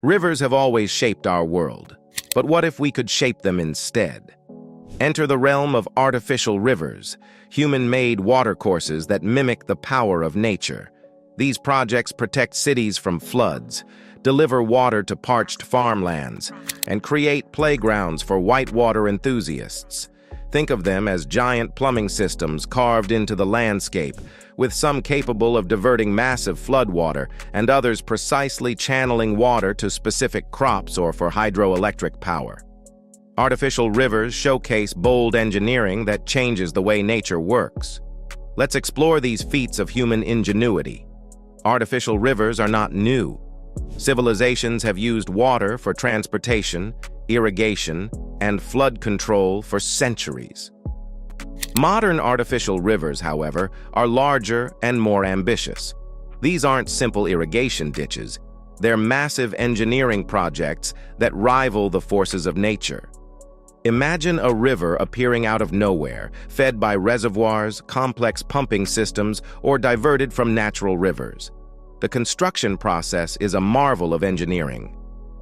Rivers have always shaped our world, but what if we could shape them instead? Enter the realm of artificial rivers, human-made watercourses that mimic the power of nature. These projects protect cities from floods, deliver water to parched farmlands, and create playgrounds for whitewater enthusiasts. Think of them as giant plumbing systems carved into the landscape, with some capable of diverting massive floodwater and others precisely channeling water to specific crops or for hydroelectric power. Artificial rivers showcase bold engineering that changes the way nature works. Let's explore these feats of human ingenuity. Artificial rivers are not new. Civilizations have used water for transportation, irrigation, and flood control for centuries. Modern artificial rivers, however, are larger and more ambitious. These aren't simple irrigation ditches. They're massive engineering projects that rival the forces of nature. Imagine a river appearing out of nowhere, fed by reservoirs, complex pumping systems, or diverted from natural rivers. The construction process is a marvel of engineering.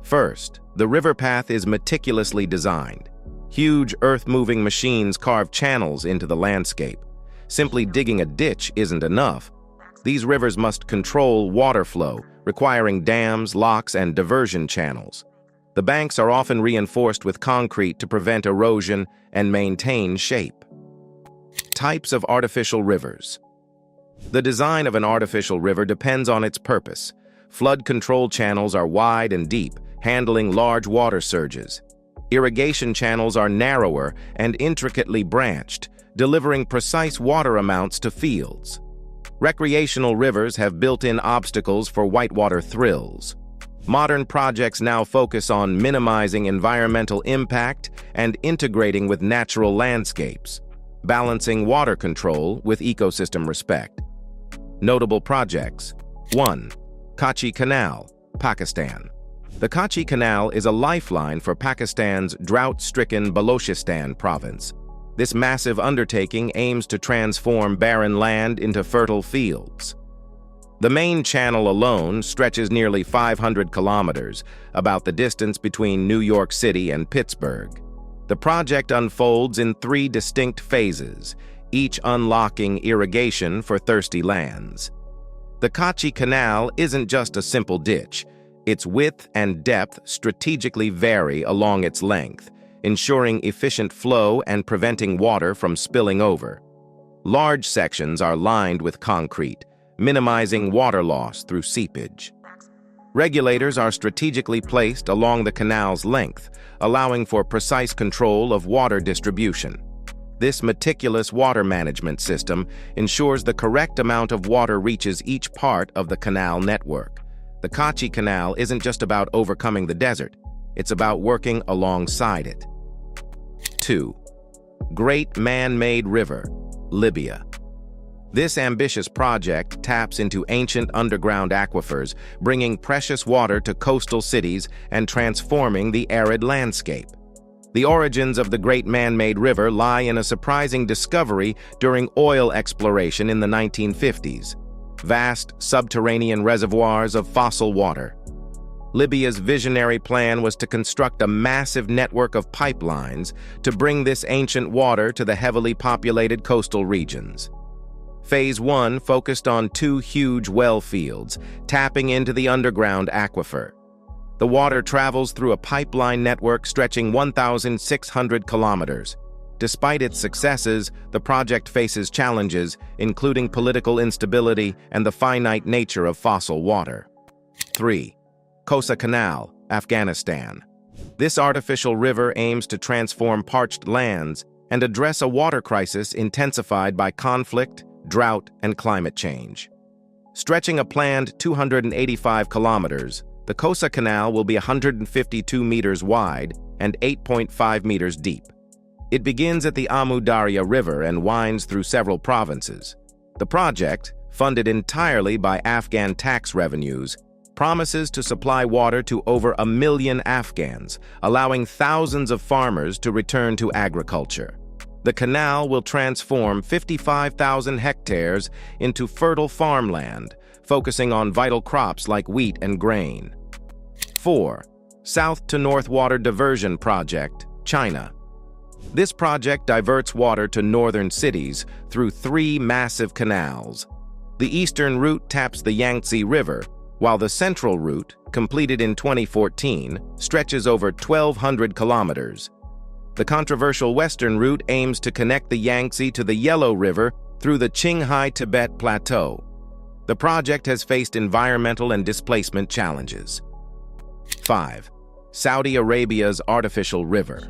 First, the river path is meticulously designed. Huge earth-moving machines carve channels into the landscape. Simply digging a ditch isn't enough. These rivers must control water flow, requiring dams, locks, and diversion channels. The banks are often reinforced with concrete to prevent erosion and maintain shape. Types of artificial rivers. The design of an artificial river depends on its purpose. Flood control channels are wide and deep, handling large water surges. Irrigation channels are narrower and intricately branched, delivering precise water amounts to fields. Recreational rivers have built-in obstacles for whitewater thrills. Modern projects now focus on minimizing environmental impact and integrating with natural landscapes, balancing water control with ecosystem respect. Notable projects. 1. Kachi Canal, Pakistan. The Kachi Canal is a lifeline for Pakistan's drought-stricken Balochistan province. This massive undertaking aims to transform barren land into fertile fields. The main channel alone stretches nearly 500 kilometers, about the distance between New York City and Pittsburgh. The project unfolds in 3 distinct phases, each unlocking irrigation for thirsty lands. The Kachi Canal isn't just a simple ditch. Its width and depth strategically vary along its length, ensuring efficient flow and preventing water from spilling over. Large sections are lined with concrete, minimizing water loss through seepage. Regulators are strategically placed along the canal's length, allowing for precise control of water distribution. This meticulous water management system ensures the correct amount of water reaches each part of the canal network. The Kachi Canal isn't just about overcoming the desert, it's about working alongside it. 2. Great Man-Made River, Libya. This ambitious project taps into ancient underground aquifers, bringing precious water to coastal cities and transforming the arid landscape. The origins of the Great Man-Made River lie in a surprising discovery during oil exploration in the 1950s. Vast subterranean reservoirs of fossil water. Libya's visionary plan was to construct a massive network of pipelines to bring this ancient water to the heavily populated coastal regions. Phase 1 focused on 2 huge well fields, tapping into the underground aquifer. The water travels through a pipeline network stretching 1,600 kilometers. Despite its successes, the project faces challenges, including political instability and the finite nature of fossil water. 3. Kosa Canal, Afghanistan. This artificial river aims to transform parched lands and address a water crisis intensified by conflict, drought, and climate change. Stretching a planned 285 kilometers, the Kosa Canal will be 152 meters wide and 8.5 meters deep. It begins at the Amu Darya River and winds through several provinces. The project, funded entirely by Afghan tax revenues, promises to supply water to over 1 million Afghans, allowing thousands of farmers to return to agriculture. The canal will transform 55,000 hectares into fertile farmland, focusing on vital crops like wheat and grain. 4. South to North Water Diversion Project, China. This project diverts water to northern cities through 3 massive canals. The eastern route taps the Yangtze River, while the central route, completed in 2014, stretches over 1,200 kilometers. The controversial western route aims to connect the Yangtze to the Yellow River through the Qinghai-Tibet Plateau. The project has faced environmental and displacement challenges. 5. Saudi Arabia's artificial river.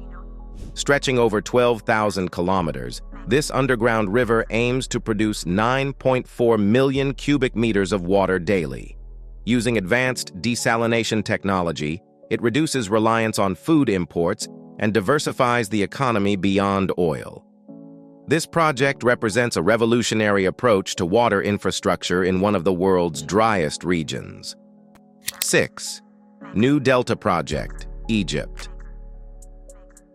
Stretching over 12,000 kilometers, this underground river aims to produce 9.4 million cubic meters of water daily. Using advanced desalination technology, it reduces reliance on food imports and diversifies the economy beyond oil. This project represents a revolutionary approach to water infrastructure in one of the world's driest regions. 6. New Delta Project, Egypt.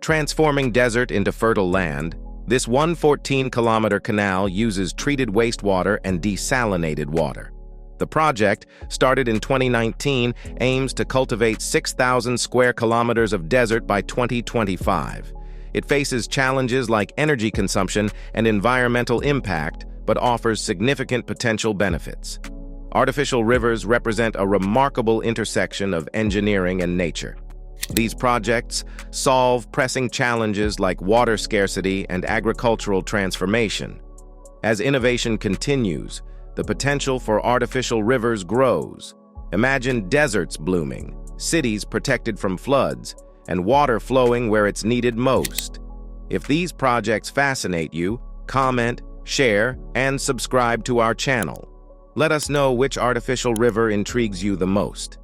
Transforming desert into fertile land, this 114-kilometer canal uses treated wastewater and desalinated water. The project, started in 2019, aims to cultivate 6,000 square kilometers of desert by 2025. It faces challenges like energy consumption and environmental impact, but offers significant potential benefits. Artificial rivers represent a remarkable intersection of engineering and nature. These projects solve pressing challenges like water scarcity and agricultural transformation. As innovation continues, the potential for artificial rivers grows. Imagine deserts blooming, cities protected from floods, and water flowing where it's needed most. If these projects fascinate you, comment, share, and subscribe to our channel. Let us know which artificial river intrigues you the most.